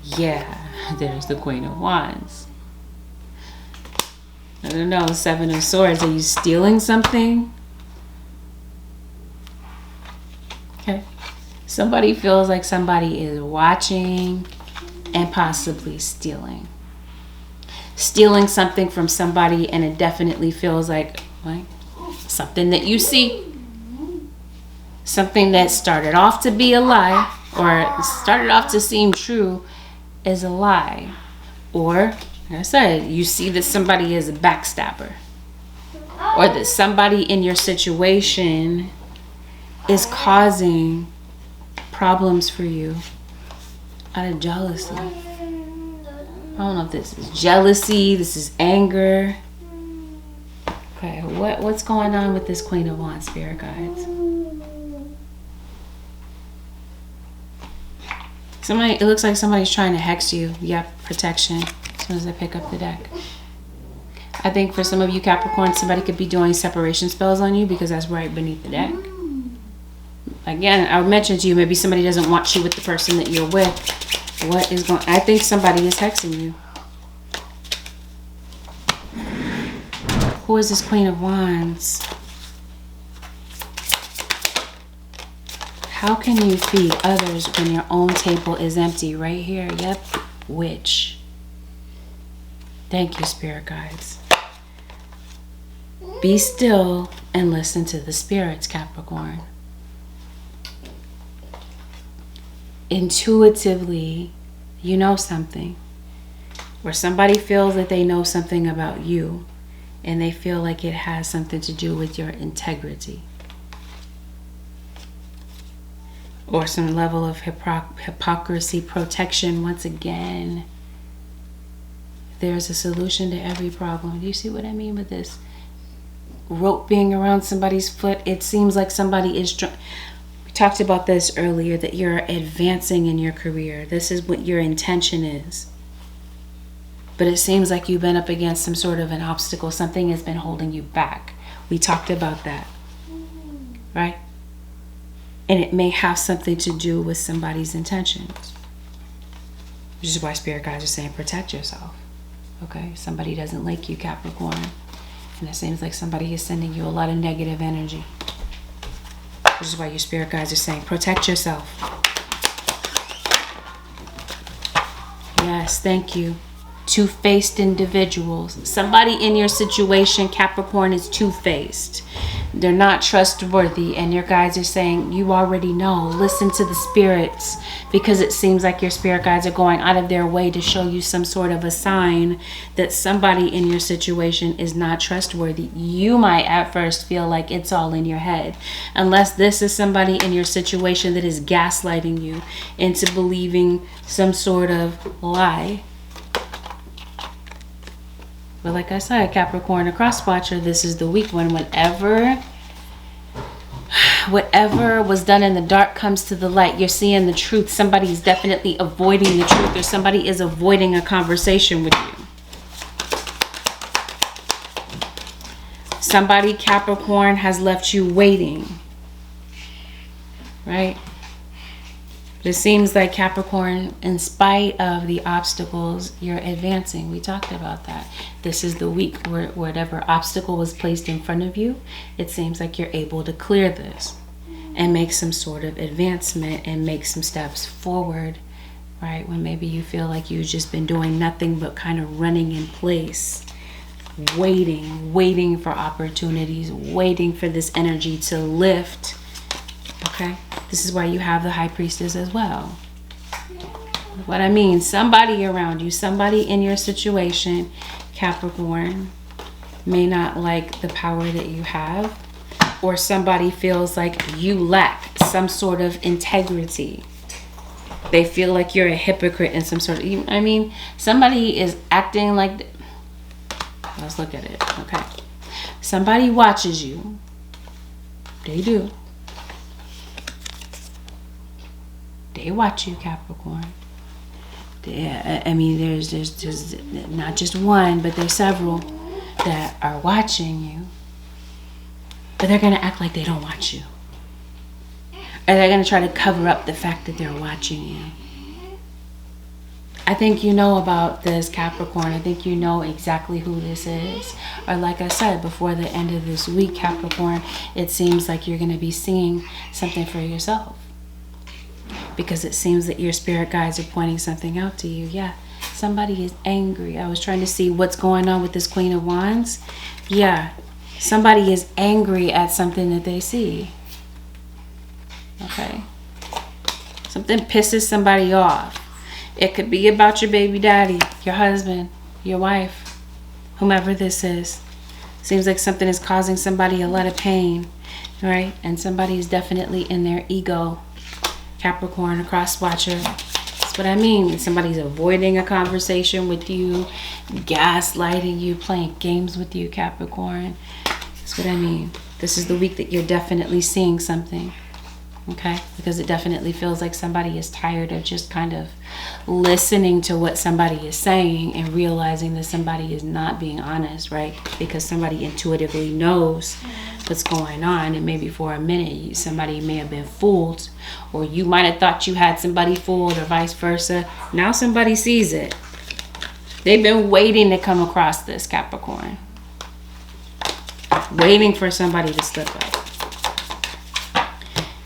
Yeah, there's the Queen of Wands. I don't know, Seven of Swords. Are you stealing something? Okay. Somebody feels like somebody is watching and possibly stealing. Stealing something from somebody, and it definitely feels like something that you see. Something that started off to be a lie, or started off to seem true, is a lie. Or, like I said, you see that somebody is a backstabber. Or that somebody in your situation is causing problems for you out of jealousy. I don't know if this is jealousy, this is anger. Okay, what's going on with this Queen of Wands, spirit guides? It looks like somebody's trying to hex you. Yep, protection. As soon as I pick up the deck. I think for some of you Capricorn, somebody could be doing separation spells on you because that's right beneath the deck. Again, I mentioned to you, maybe somebody doesn't want you with the person that you're with. What is going on? I think somebody is hexing you. Who is this Queen of Wands? How can you feed others when your own table is empty? Right here. Yep. Witch. Thank you, spirit guides. Be still and listen to the spirits, Capricorn. Intuitively, you know something. Or somebody feels that they know something about you, and they feel like it has something to do with your integrity. Or some level of hypocrisy, protection. Once again, there's a solution to every problem. Do you see what I mean with this? Rope being around somebody's foot. It seems like somebody is we talked about this earlier, that you're advancing in your career. This is what your intention is. But it seems like you've been up against some sort of an obstacle. Something has been holding you back. We talked about that. Right? And it may have something to do with somebody's intentions. Which is why spirit guides are saying protect yourself. Okay? Somebody doesn't like you, Capricorn. And it seems like somebody is sending you a lot of negative energy. Which is why your spirit guides are saying protect yourself. Yes, thank you. Two-faced individuals. Somebody in your situation, Capricorn, is two-faced. They're not trustworthy, and your guides are saying, you already know. Listen to the spirits, because it seems like your spirit guides are going out of their way to show you some sort of a sign that somebody in your situation is not trustworthy. You might at first feel like it's all in your head, unless this is somebody in your situation that is gaslighting you into believing some sort of lie. But like I said, Capricorn, a cross watcher, this is the weak one. Whatever was done in the dark comes to the light. You're seeing the truth. Somebody is definitely avoiding the truth, or somebody is avoiding a conversation with you. Somebody, Capricorn, has left you waiting. Right? It seems like Capricorn, in spite of the obstacles, you're advancing. We talked about that. This is the week where whatever obstacle was placed in front of you, it seems like you're able to clear this and make some sort of advancement and make some steps forward, right? When maybe you feel like you've just been doing nothing but kind of running in place. waiting for opportunities, waiting for this energy to lift. Okay, this is why you have the High Priestess as well. What I mean, somebody around you, somebody in your situation, Capricorn, may not like the power that you have, or somebody feels like you lack some sort of integrity. They feel like you're a hypocrite in some sort of, I mean, somebody is acting like, let's look at it, okay. Somebody watches you. They do. They watch you, Capricorn. I mean, there's not just one, but there's several that are watching you. But they're going to act like they don't watch you. Or they're going to try to cover up the fact that they're watching you. I think you know about this, Capricorn. I think you know exactly who this is. Or like I said, before the end of this week, Capricorn, it seems like you're going to be seeing something for yourself. Because it seems that your spirit guides are pointing something out to you. Yeah, somebody is angry. I was trying to see what's going on with this Queen of Wands. Yeah, somebody is angry at something that they see. Okay. Something pisses somebody off. It could be about your baby daddy, your husband, your wife, whomever this is. Seems like something is causing somebody a lot of pain, right? And somebody is definitely in their ego. Capricorn, a cross watcher. That's what I mean. Somebody's avoiding a conversation with you, gaslighting you, playing games with you, Capricorn. That's what I mean. This is the week that you're definitely seeing something. Okay? Because it definitely feels like somebody is tired of just kind of listening to what somebody is saying and realizing that somebody is not being honest, right? Because somebody intuitively knows what's going on, and maybe for a minute somebody may have been fooled, or you might have thought you had somebody fooled, or vice versa. Now somebody sees it. They've been waiting to come across this, Capricorn. Waiting for somebody to slip up.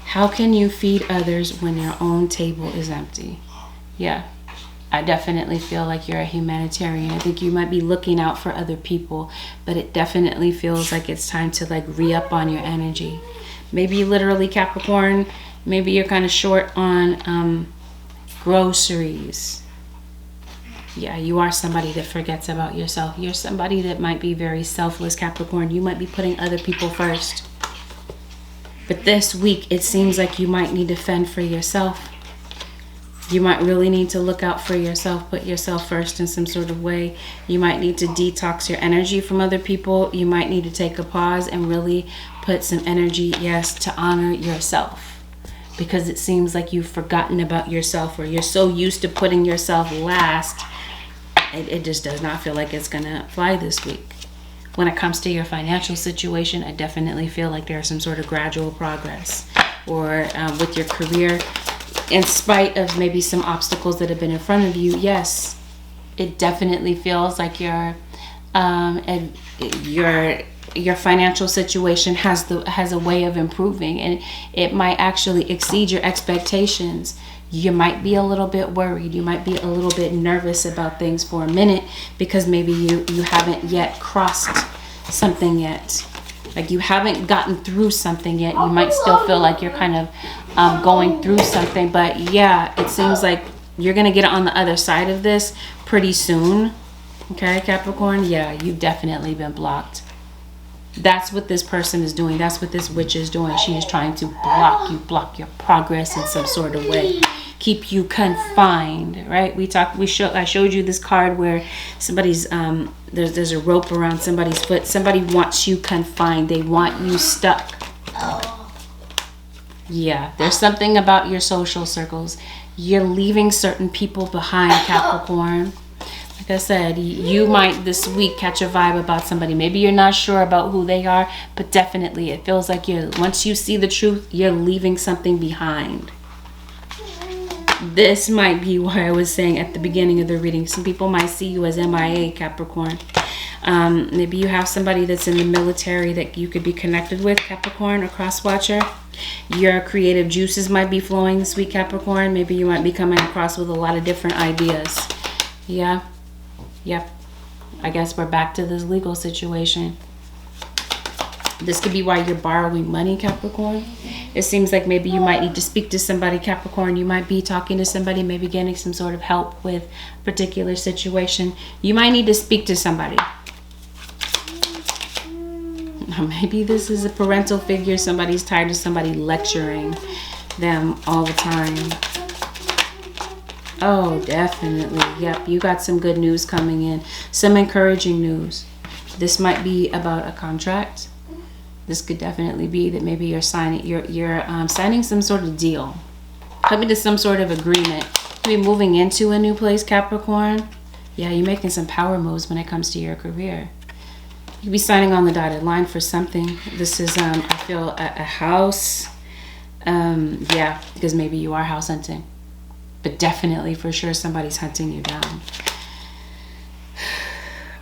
How can you feed others when your own table is empty? Yeah, I definitely feel like you're a humanitarian. I think you might be looking out for other people, but it definitely feels like it's time to like re-up on your energy. Maybe literally, Capricorn, maybe you're kind of short on groceries. Yeah, you are somebody that forgets about yourself. You're somebody that might be very selfless, Capricorn. You might be putting other people first. But this week, it seems like you might need to fend for yourself. You might really need to look out for yourself, put yourself first in some sort of way. You might need to detox your energy from other people. You might need to take a pause and really put some energy, yes, to honor yourself. Because it seems like you've forgotten about yourself, or you're so used to putting yourself last. It just does not feel like it's going to fly this week. When it comes to your financial situation, I definitely feel like there's some sort of gradual progress. Or with your career, in spite of maybe some obstacles that have been in front of you, yes, it definitely feels like your financial situation has a way of improving, and it might actually exceed your expectations. You might be a little bit worried. You might be a little bit nervous about things for a minute because maybe you haven't yet crossed something yet. Like you haven't gotten through something yet. You might still feel like you're kind of going through something. But yeah, it seems like you're going to get on the other side of this pretty soon. Okay, Capricorn? Yeah, you've definitely been blocked. That's what this person is doing. That's what this witch is doing. She is trying to block your progress in some sort of way. Keep you confined, right? I showed you this card where somebody's there's a rope around somebody's foot. Somebody wants you confined. They want you stuck. Yeah, there's something about your social circles. You're leaving certain people behind, Capricorn. Like I said, you might this week catch a vibe about somebody. Maybe you're not sure about who they are, but definitely it feels like once you see the truth, you're leaving something behind. This might be why I was saying at the beginning of the reading, some people might see you as MIA, Capricorn. Maybe you have somebody that's in the military that you could be connected with, Capricorn, or cross-watcher. Your creative juices might be flowing this week, Capricorn. Maybe you might be coming across with a lot of different ideas. Yeah. Yep. I guess we're back to this legal situation. This could be why you're borrowing money, Capricorn. It seems like maybe you might need to speak to somebody, Capricorn. You might be talking to somebody, maybe getting some sort of help with a particular situation. You might need to speak to somebody. Or maybe this is a parental figure. Somebody's tired of somebody lecturing them all the time. Oh, definitely. Yep, you got some good news coming in. Some encouraging news. This might be about a contract. This could definitely be that maybe you're signing signing some sort of deal. Coming to some sort of agreement. Maybe moving into a new place, Capricorn. Yeah, you're making some power moves when it comes to your career. You could be signing on the dotted line for something. This is, I feel, a house. Yeah, because maybe you are house hunting. But definitely, for sure, somebody's hunting you down.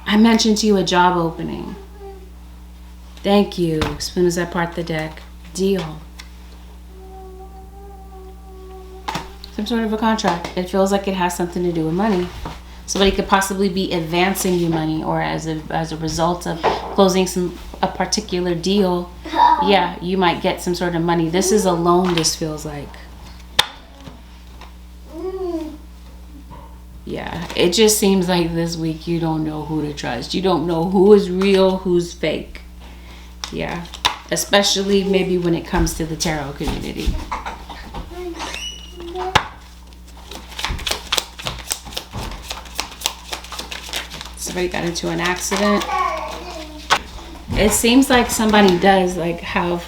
I mentioned to you a job opening. Thank you. As soon as I part the deck. Deal. Some sort of a contract. It feels like it has something to do with money. Somebody could possibly be advancing you money, or as a result of closing a particular deal. Yeah, you might get some sort of money. This is a loan, this feels like. Yeah, it just seems like this week you don't know who to trust. You don't know who is real, who's fake. Yeah, especially maybe when it comes to the tarot community. Somebody got into an accident. It seems like somebody does like have,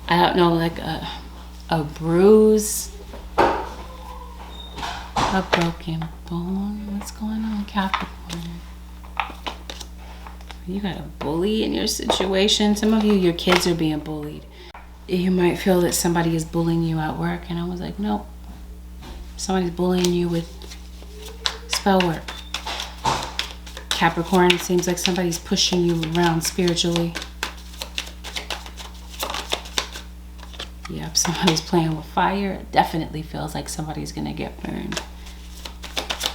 I don't know, like a bruise, a broken bone. What's going on, Capricorn? You got a bully in your situation. Some of you, your kids are being bullied. You might feel that somebody is bullying you at work, and I was like, nope. Somebody's bullying you with spell work. Capricorn, it seems like somebody's pushing you around spiritually. Yep, somebody's playing with fire. It definitely feels like somebody's gonna get burned.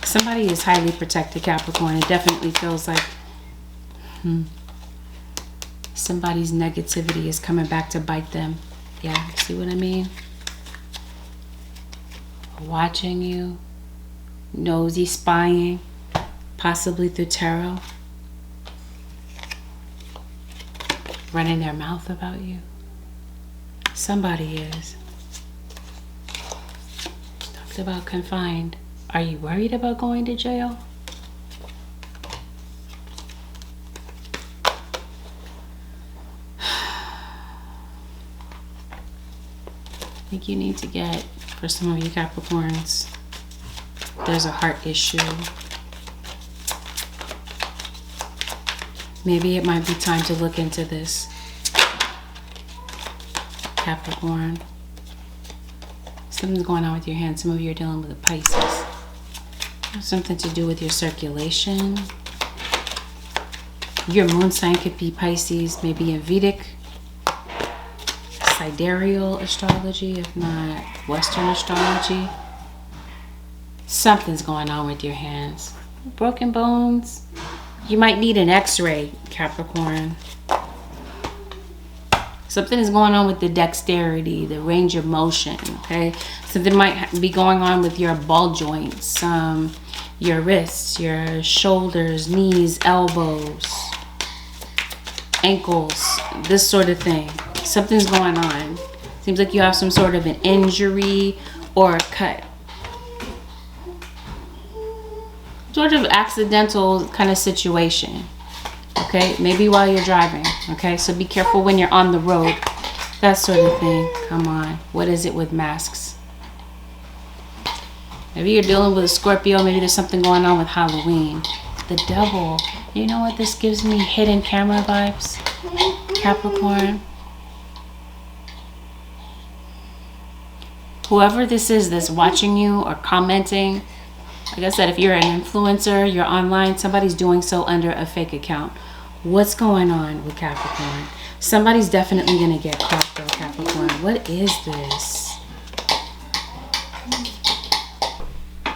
Somebody is highly protected, Capricorn. It definitely feels like somebody's negativity is coming back to bite them. Yeah, see what I mean? Watching you, nosy, spying, possibly through tarot, running their mouth about you. Somebody is. Talked about confined. Are you worried about going to jail? I think you need to get, for some of you Capricorns, there's a heart issue. Maybe it might be time to look into this, Capricorn. Something's going on with your hand. Some of you are dealing with a Pisces. Something to do with your circulation. Your moon sign could be Pisces, maybe in Vedic, sidereal astrology, if not Western astrology. Something's going on with your hands. Broken bones. You might need an x-ray, Capricorn. Something is going on with the dexterity, the range of motion, okay? Something might be going on with your ball joints, your wrists, your shoulders, knees, elbows, ankles, this sort of thing. Something's going on. Seems like you have some sort of an injury or a cut. Sort of accidental kind of situation. Okay, maybe while you're driving. Okay, so be careful when you're on the road. That sort of thing. Come on. What is it with masks? Maybe you're dealing with a Scorpio. Maybe there's something going on with Halloween. The devil. You know what this gives me? Hidden camera vibes. Capricorn. Whoever this is that's watching you or commenting, like I said, if you're an influencer, you're online, somebody's doing so under a fake account. What's going on with Capricorn? Somebody's definitely going to get caught though, Capricorn. What is this?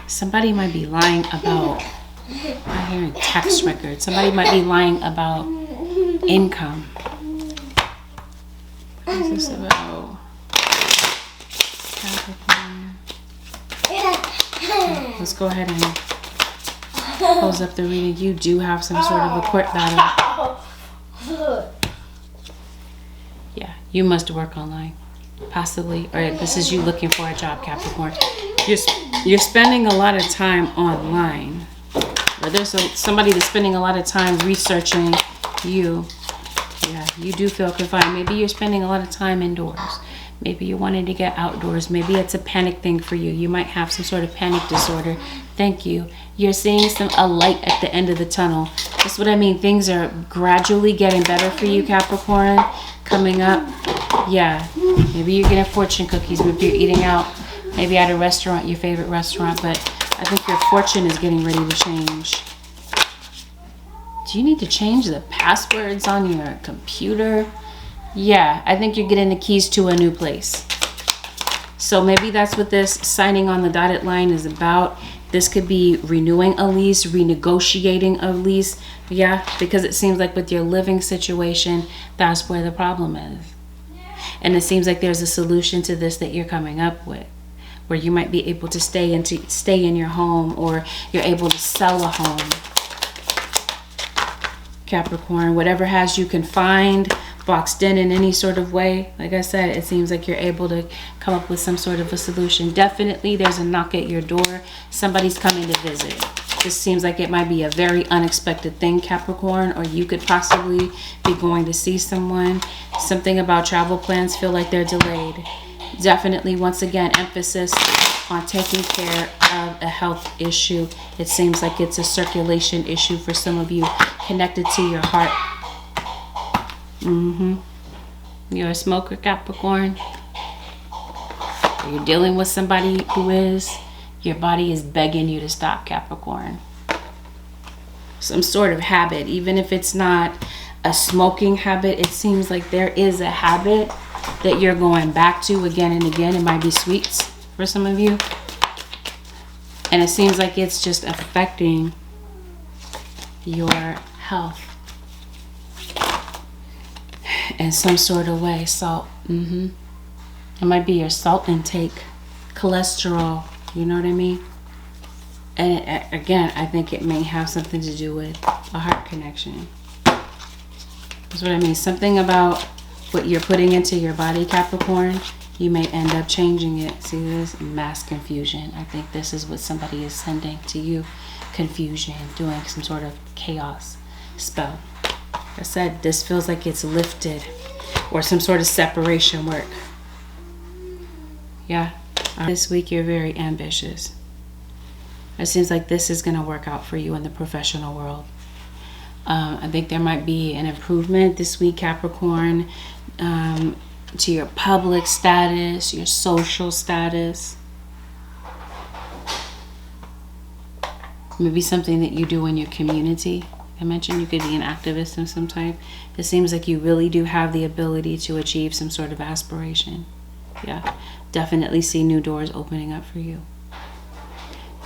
Somebody might be lying about I'm hearing tax records. Somebody might be lying about income. What is this about? Capricorn. Let's go ahead and close up the reading. You do have some sort of a court battle. Yeah, you must work online. Possibly, or this is you looking for a job, Capricorn. You're spending a lot of time online. Or there's somebody that's spending a lot of time researching you. Yeah, you do feel confined. Maybe you're spending a lot of time indoors. Maybe you're wanting to get outdoors. Maybe it's a panic thing for you. You might have some sort of panic disorder. Thank you. You're seeing a light at the end of the tunnel. That's what I mean. Things are gradually getting better for you, Capricorn. Coming up. Yeah. Maybe you're getting fortune cookies if you're eating out. Maybe at a restaurant, your favorite restaurant. But I think your fortune is getting ready to change. Do you need to change the passwords on your computer? Yeah, I think you're getting the keys to a new place. So maybe that's what this signing on the dotted line is about. This could be renewing a lease, renegotiating a lease. Yeah, because it seems like with your living situation, that's where the problem is. And it seems like there's a solution to this that you're coming up with, where you might be able to stay in your home, or you're able to sell a home. Capricorn, whatever has you confined, boxed in any sort of way, like I said, it seems like you're able to come up with some sort of a solution. Definitely there's a knock at your door. Somebody's coming to visit. This seems like it might be a very unexpected thing, Capricorn, or you could possibly be going to see someone. Something about travel plans feel like they're delayed. Definitely, once again, emphasis on taking care of a health issue. It seems like it's a circulation issue for some of you, connected to your heart. You're a smoker, Capricorn. You're dealing with somebody who is. Your body is begging you to stop, Capricorn. Some sort of habit, even if it's not a smoking habit, it seems like there is a habit that you're going back to again and again. It might be sweets for some of you. And it seems like it's just affecting your health in some sort of way. Salt. It might be your salt intake, cholesterol. You know what I mean? And again, I think it may have something to do with a heart connection. That's what I mean. Something about what you're putting into your body, Capricorn, you may end up changing it. See this? Mass confusion. I think this is what somebody is sending to you. Confusion, doing some sort of chaos spell. Like I said, this feels like it's lifted, or some sort of separation work. Yeah. This week you're very ambitious. It seems like this is going to work out for you in the professional world. I think there might be an improvement this week, Capricorn, to your public status, your social status. Maybe something that you do in your community. I mentioned you could be an activist of some type. It seems like you really do have the ability to achieve some sort of aspiration. Yeah, definitely see new doors opening up for you.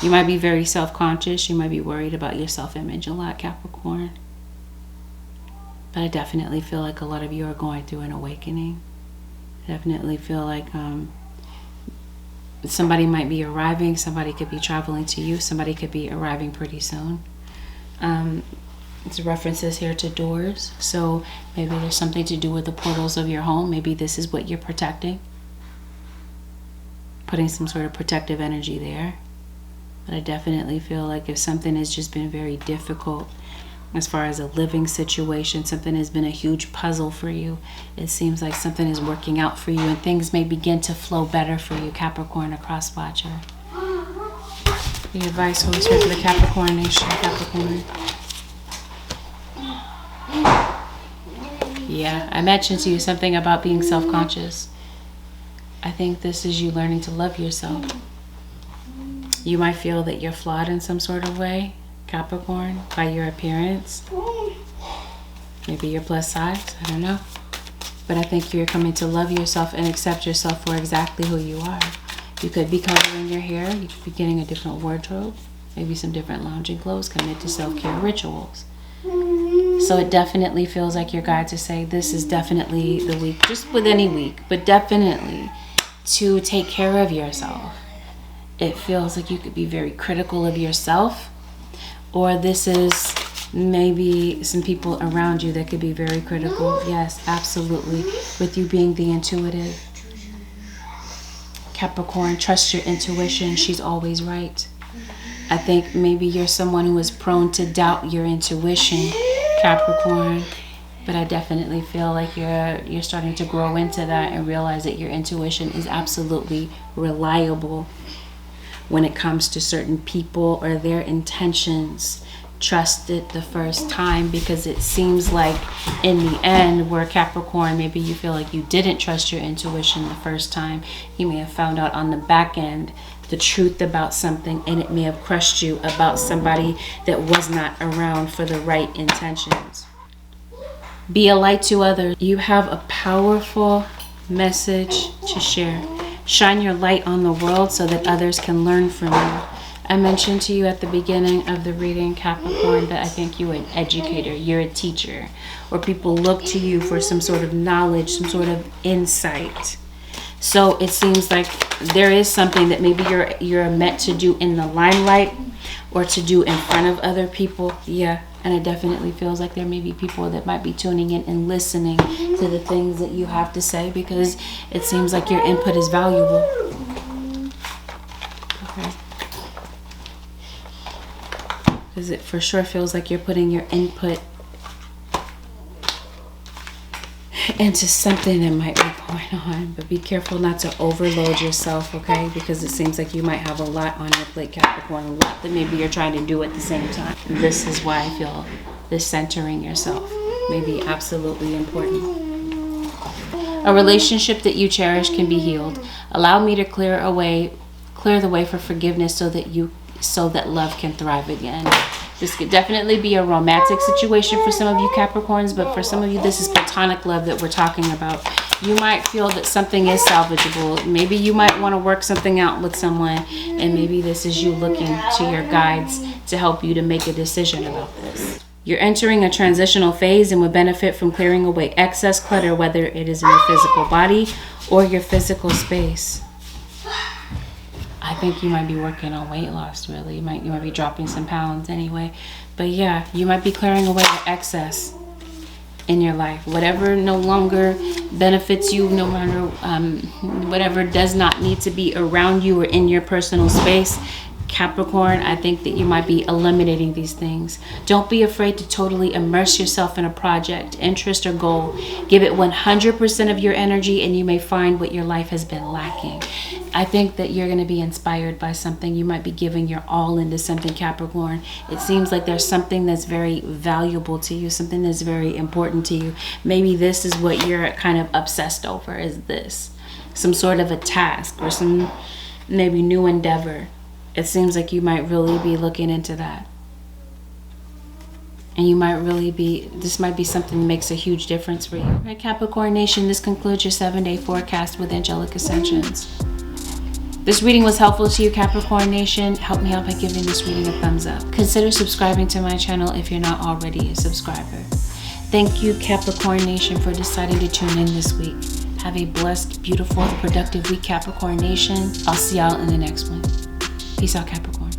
You might be very self-conscious. You might be worried about your self-image a lot, Capricorn. But I definitely feel like a lot of you are going through an awakening. I definitely feel like somebody might be arriving. Somebody could be traveling to you. Somebody could be arriving pretty soon. It's references here to doors. So maybe there's something to do with the portals of your home. Maybe this is what you're protecting. Putting some sort of protective energy there. But I definitely feel like if something has just been very difficult as far as a living situation, something has been a huge puzzle for you, it seems like something is working out for you and things may begin to flow better for you, Capricorn, a cross watcher. Your advice, Holy Spirit, for the Capricorn nation, Capricorn. Yeah, I mentioned to you something about being self-conscious. I think this is you learning to love yourself. You might feel that you're flawed in some sort of way, Capricorn, by your appearance. Maybe you're plus size, I don't know. But I think you're coming to love yourself and accept yourself for exactly who you are. You could be coloring your hair. You could be getting a different wardrobe. maybe some different lounging clothes, commit to self-care rituals. So it definitely feels like your guides are saying this is definitely the week, just with any week, but definitely to take care of yourself. It feels like you could be very critical of yourself, or this is maybe some people around you that could be very critical. Yes, absolutely. With you being the intuitive. Capricorn, trust your intuition. She's always right. I think maybe you're someone who is prone to doubt your intuition, Capricorn. But I definitely feel like you're starting to grow into that and realize that your intuition is absolutely reliable when it comes to certain people or their intentions. Trust it the first time, because it seems like in the end, where Capricorn, maybe you feel like you didn't trust your intuition the first time. You may have found out on the back end the truth about something, and it may have crushed you about somebody that was not around for the right intentions. Be a light to others. You have a powerful message to share. Shine your light on the world so that others can learn from you. I mentioned to you at the beginning of the reading, Capricorn, that I think you're an educator, you're a teacher, or people look to you for some sort of knowledge, some sort of insight. So it seems like there is something that maybe you're meant to do in the limelight or to do in front of other people. Yeah, and it definitely feels like there may be people that might be tuning in and listening to the things that you have to say, because it seems like your input is valuable. Okay. Because it for sure feels like you're putting your input into something that might be going on. But be careful not to overload yourself, okay? Because it seems like you might have a lot on your plate, Capricorn. A lot that maybe you're trying to do at the same time. This is why I feel this centering yourself may be absolutely important. A relationship that you cherish can be healed. Allow me to clear the way for forgiveness so that love can thrive again. This could definitely be a romantic situation for some of you Capricorns, but for some of you, this is platonic love that we're talking about. You might feel that something is salvageable. Maybe you might want to work something out with someone, and maybe this is you looking to your guides to help you to make a decision about this. You're entering a transitional phase and would benefit from clearing away excess clutter, whether it is in your physical body or your physical space. I think you might be working on weight loss, really. You might be dropping some pounds anyway. But yeah, you might be clearing away the excess in your life. Whatever no longer benefits you, no matter whatever does not need to be around you or in your personal space, Capricorn, I think that you might be eliminating these things. Don't be afraid to totally immerse yourself in a project, interest, or goal. Give it 100% of your energy, and you may find what your life has been lacking. I think that you're going to be inspired by something. You might be giving your all into something, Capricorn. It seems like there's something that's very valuable to you, something that's very important to you. Maybe this is what you're kind of obsessed over, is this. Some sort of a task or some maybe new endeavor. It seems like you might really be looking into that. And you might really be, this might be something that makes a huge difference for you. All right, Capricorn Nation, this concludes your 7-day forecast with Angelic Ascensions. This reading was helpful to you, Capricorn Nation. Help me out by giving this reading a thumbs up. Consider subscribing to my channel if you're not already a subscriber. Thank you, Capricorn Nation, for deciding to tune in this week. Have a blessed, beautiful, and productive week, Capricorn Nation. I'll see y'all in the next one. Peace out, Capricorn.